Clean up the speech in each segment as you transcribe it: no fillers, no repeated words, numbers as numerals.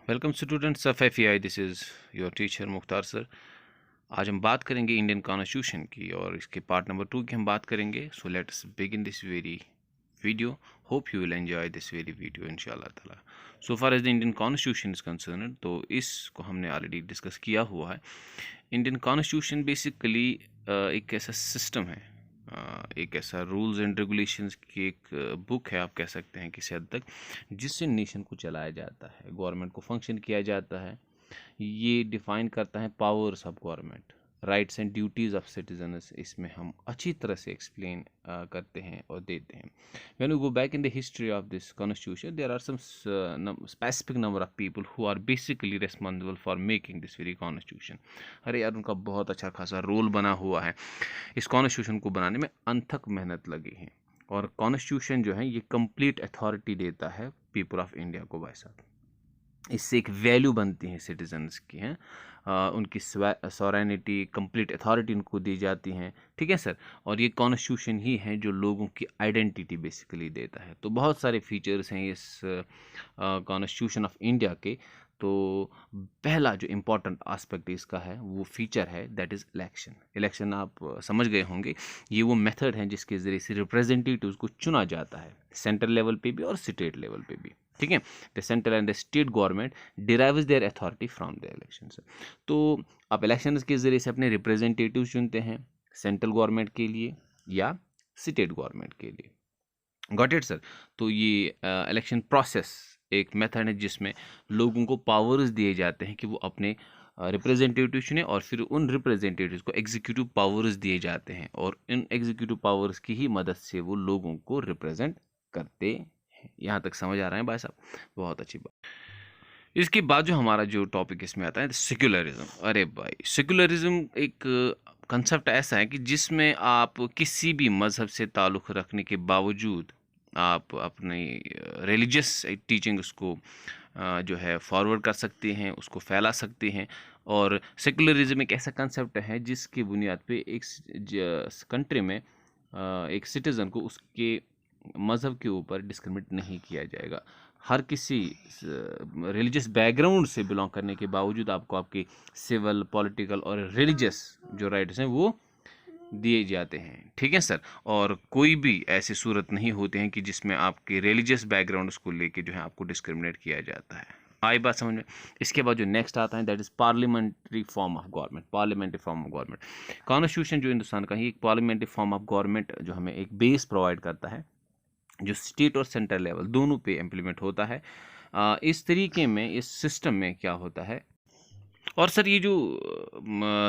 Welcome students of FEI. This is your teacher Mukhtar sir. आज हम बात करेंगे इंडियन कॉन्स्टिट्यूशन की और इसके पार्ट नंबर 2 की हम बात करेंगे। So let's begin this very video. Hope you will enjoy this very video इंशाल्लाह ताला। So far as the Indian constitution is concerned, तो इसको हमने ऑलरेडी डिस्कस किया हुआ है। इंडियन कॉन्स्टिट्यूशन बेसिकली एक ऐसा सिस्टम है, एक ऐसा रूल्स एंड रेगुलेशंस की एक बुक है, आप कह सकते हैं किसी हद तक, जिससे नेशन को चलाया जाता है, गवर्नमेंट को फंक्शन किया जाता है। ये डिफाइन करता है powers of government, rights and duties of citizens. इसमें हम अच्छी तरह से एक्सप्लेन करते हैं और देते हैं। When we go back in the history of this constitution, there are some specific number of people who are basically responsible for making this very constitution. अरे यार, उनका बहुत अच्छा खासा रोल बना हुआ है। इस कॉन्स्टिट्यूशन को बनाने में अनथक मेहनत लगी है। और कॉन्स्टिट्यूशन जो है ये कंप्लीट अथॉरिटी देता है पीपल ऑफ इंडिया को। भाई साहब, इससे एक वैल्यू बनती है सिटीजन्स की, हैं उनकी सॉवरेनिटी, कंप्लीट अथॉरिटी उनको दी जाती हैं। ठीक है सर। और ये कॉन्स्टिट्यूशन ही है जो लोगों की आइडेंटिटी बेसिकली देता है। तो बहुत सारे फीचर्स हैं इस कॉन्स्टिट्यूशन ऑफ इंडिया के। तो पहला जो इम्पोर्टेंट आस्पेक्ट इसका है वो फीचर है, दैट इज़ इलेक्शन। इलेक्शन आप समझ गए होंगे, ये वो मेथड है जिसके ज़रिए से रिप्रेजेंटेटिव्स को चुना जाता है, सेंट्रल लेवल पे भी और स्टेट लेवल पे भी। ठीक है। The central and the state government derives there authority from the elections. तो आप इलेक्शंस के ज़रिए से अपने रिप्रेजेंटेटिव चुनते हैं, सेंट्रल गवर्नमेंट के लिए या स्टेट गवर्नमेंट के लिए। Got it sir. तो ये इलेक्शन प्रोसेस एक मेथड है जिसमें लोगों को पावर्स दिए जाते हैं कि वो अपने रिप्रेजेंटेटिव चुने, और फिर उन रिप्रेजेंटेटिव्स को एग्जीक्यूटिव पावर्स दिए जाते हैं, और इन एग्जीक्यूटिव पावर्स की ही मदद से वो लोगों को रिप्रेजेंट करते हैं। यहाँ तक समझ आ रहा है भाई साहब? बहुत अच्छी बात। इसके बाद जो हमारा जो टॉपिक इसमें आता है, सेक्युलरिज्म। अरे भाई, सेक्युलरिज्म एक कंसेप्ट ऐसा है कि जिसमें आप किसी भी मज़हब से ताल्लुक़ रखने के बावजूद आप अपनी रिलीजियस टीचिंग्स को जो है फॉरवर्ड कर सकते हैं, उसको फैला सकते हैं। और सेक्युलरिज्म एक ऐसा कंसेप्ट है जिसकी बुनियाद पे एक कंट्री में एक सिटीज़न को उसके मज़हब के ऊपर डिस्क्रिमिनेट नहीं किया जाएगा। हर किसी रिलीजियस बैकग्राउंड से बिलोंग करने के बावजूद आपको आपके सिविल, पॉलिटिकल और रिलीजियस जो राइट्स हैं वो दिए जाते हैं। ठीक है सर। और कोई भी ऐसी सूरत नहीं होते हैं कि जिसमें आपके रिलीजियस बैकग्राउंड को लेके जो है आपको डिस्क्रिमिनेट किया जाता है। आई बात समझ में? इसके बाद जो नेक्स्ट आता है, that is parliamentary form of government. Parliamentary form of government, constitution जो हिंदुस्तान का है, एक पार्लियामेंट्री फॉर्म ऑफ गवर्नमेंट जो हमें एक बेस प्रोवाइड करता है, जो स्टेट और सेंट्रल लेवल दोनों पे इम्प्लीमेंट होता है। इस तरीके में, इस सिस्टम में क्या होता है, और सर ये जो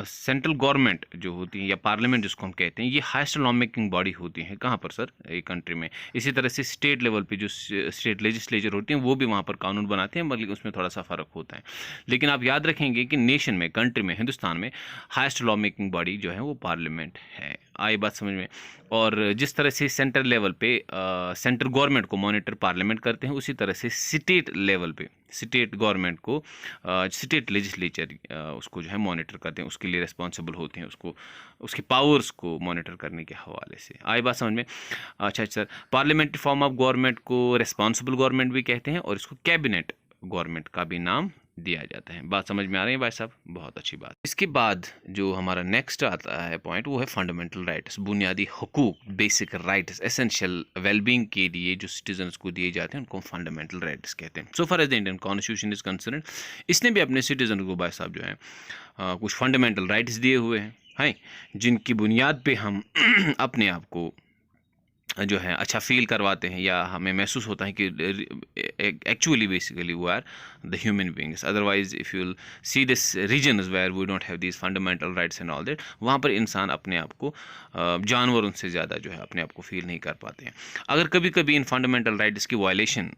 सेंट्रल गवर्नमेंट जो होती है या पार्लियामेंट जिसको हम कहते हैं, ये हाईएस्ट लॉ मेकिंग बॉडी होती है। कहाँ पर सर? एक कंट्री में। इसी तरह से स्टेट लेवल पे जो स्टेट लेजिस्लेचर होती हैं वो भी वहाँ पर कानून बनाते हैं, बल्कि उसमें थोड़ा सा फ़र्क होता है। लेकिन आप याद रखेंगे कि नेशन में, कंट्री में, हिंदुस्तान में हाईएस्ट लॉ मेकिंग बॉडी जो है वो पार्लियामेंट है। आई बात समझ में? और जिस तरह से सेंट्रल लेवल पे सेंट्रल गवर्नमेंट को मॉनिटर पार्लियामेंट करते हैं, उसी तरह से स्टेट लेवल पे स्टेट गवर्नमेंट को स्टेट लेजिस्लेचर उसको जो है मॉनिटर करते हैं, उसके लिए रिस्पॉन्सिबल होते हैं, उसको उसके पावर्स को मॉनिटर करने के हवाले से। आई बात समझ में? अच्छा sir, parliamentary form of government को रिस्पॉन्सिबल गवर्नमेंट भी कहते हैं, और इसको कैबिनेट गवर्नमेंट का भी नाम दिया जाता है। बात समझ में आ रही है भाई साहब? बहुत अच्छी बात। इसके बाद जो हमारा नेक्स्ट आता है पॉइंट, वो है फंडामेंटल राइट्स, बुनियादी हुकूक, बेसिक राइट्स, एसेंशियल वेलबींग के लिए जो सिटीजन्स को दिए जाते हैं उनको फंडामेंटल राइट्स कहते हैं। So for as the Indian constitution is concern, इसने भी अपने सिटीजन को भाई साहब जो है कुछ फंडामेंटल राइट्स दिए हुए हैं, जिनकी बुनियाद पे हम अपने आप को जो है अच्छा फील करवाते हैं, या हमें महसूस होता है कि actually basically we are the human beings. Otherwise if you see this reasons where we don't have these fundamental rights and all that, वहाँ पर इंसान अपने आप को जानवरों से ज़्यादा जो है अपने आप को फील नहीं कर पाते हैं। अगर कभी कभी इन फंडामेंटल राइट्स की वायलेशन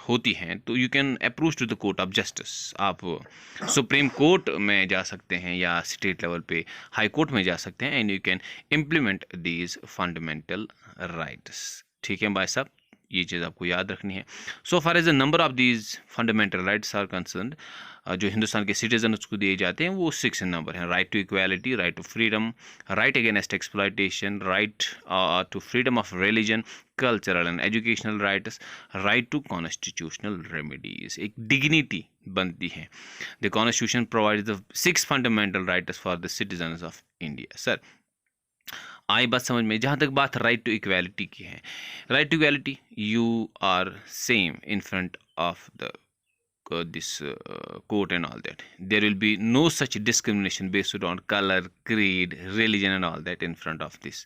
होती हैं तो you can approach to the court of justice. आप सुप्रीम कोर्ट में जा सकते हैं या स्टेट लेवल पे हाई कोर्ट में जा सकते हैं, and you can implement these fundamental rights. ठीक है भाई साहब, ये चीज़ आपको याद रखनी है। So far as the number of these fundamental rights are concerned, जो हिंदुस्तान के सिटीजन उसको दिए जाते हैं वो 6 नंबर हैं। Right to equality, right to freedom, right against exploitation, right to freedom of religion, cultural and educational rights, right to constitutional remedies, एक dignity बनती है। The constitution provides the 6 fundamental rights for the citizens of India. Sir आई बात समझ में? जहाँ तक बात राइट टू इक्वालिटी की है, right to equality, you are same in front of the this court and all that. There will be no such discrimination based on color, creed, religion and all that in front of this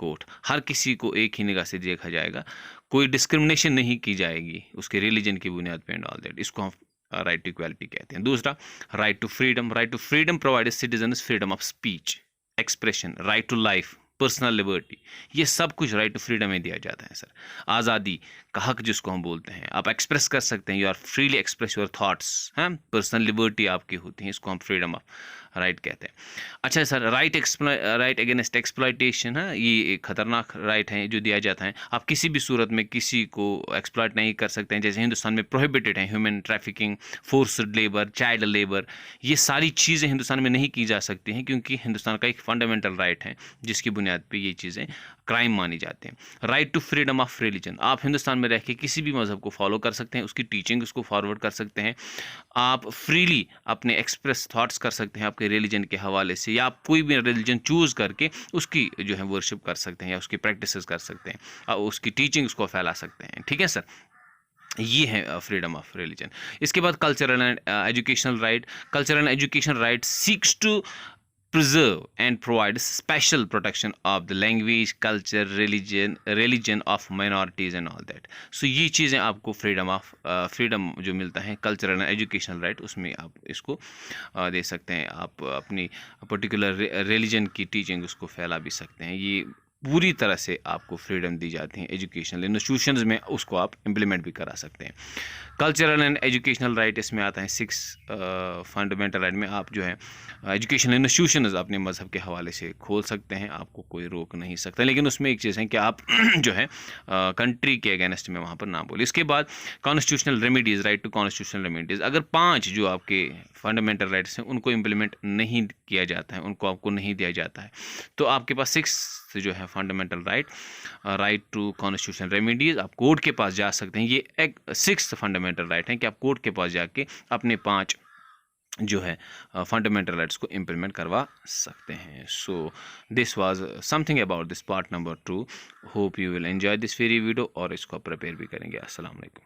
court. हर किसी को एक ही निगाह से देखा जाएगा, कोई discrimination नहीं की जाएगी उसके रिलीजन की बुनियाद पे एंड ऑल दैट। इसको हम राइट टू इक्वालिटी कहते हैं। दूसरा, right to freedom, right to freedom provides citizens freedom of speech, expression, right to life, personal liberty, ये सब कुछ राइट टू फ्रीडम में दिया जाता है। सर आज़ादी का हक जिसको हम बोलते हैं, आप एक्सप्रेस कर सकते हैं, you are freely express your thoughts, हैं, पर्सनल लिबर्टी आपकी होती है, इसको हम फ्रीडम ऑफ राइट कहते हैं। अच्छा सर, राइट अगेंस्ट एक्सप्लॉयटेशन है, ये एक खतरनाक राइट है जो दिया जाता है। आप किसी भी सूरत में किसी को एक्सप्लॉयट नहीं कर सकते हैं। जैसे हिंदुस्तान में प्रोहिबिटेड है human trafficking, forced labour, child labour, ये सारी चीज़ें हिंदुस्तान में नहीं की जा सकती हैं क्योंकि हिंदुस्तान का एक फंडामेंटल राइट है जिसकी बुनियाद पे ये चीज़ें क्राइम मानी जाती हैं। Right to freedom of religion, आप हिंदुस्तान में रह के किसी भी मज़हब को फॉलो कर सकते हैं, उसकी टीचिंग उसको फॉरवर्ड कर सकते हैं, आप फ्रीली अपने एक्सप्रेस थॉट्स कर सकते हैं आपके रिलीजन के हवाले से, या आप कोई भी रिलीजन चूज़ करके उसकी जो है वर्शिप कर सकते हैं या उसकी प्रैक्टिसेस कर सकते हैं, उसकी टीचिंग उसको फैला सकते हैं। ठीक है सर, ये है फ्रीडम ऑफ रिलीजन। इसके बाद cultural and educational right, cultural and education right seeks to preserve and provide special protection of the language, culture, religion of minorities and all that. So ये चीज़ें आपको फ्रीडम जो मिलता है कल्चरल एंड एजुकेशनल राइट, उसमें आप इसको दे सकते हैं। आप अपनी पर्टिकुलर रिलीजन की टीचिंग उसको फैला भी सकते हैं। ये पूरी तरह से आपको फ्रीडम दी जाती है एजुकेशनल इंस्टीट्यूशंस में, उसको आप इम्प्लीमेंट भी करा सकते हैं। कल्चरल एंड एजुकेशनल राइट इसमें आता है 6 फंडामेंटल राइट में। आप जो है एजुकेशनल इंस्टीट्यूशंस अपने मज़हब के हवाले से खोल सकते हैं, आपको कोई रोक नहीं सकता, लेकिन उसमें एक चीज़ है कि आप जो है कंट्री के अगेंस्ट में वहाँ पर ना बोले। इसके बाद constitutional remedies, right to constitutional remedies, अगर 5 जो आपके फंडामेंटल राइट्स हैं उनको इम्प्लीमेंट नहीं किया जाता है, उनको आपको नहीं दिया जाता है, तो आपके पास 6 जो है fundamental right, right to constitutional remedies, आप कोर्ट के पास जा सकते हैं। ये एक 6th फंडामेंटल राइट है कि आप कोर्ट के पास जाके अपने 5 जो है फंडामेंटल राइट्स को इम्प्लीमेंट करवा सकते हैं। So this was something about this part number 2। Hope you will enjoy this very video और इसको प्रिपेयर भी करेंगे। अस्सलाम वालेकुम।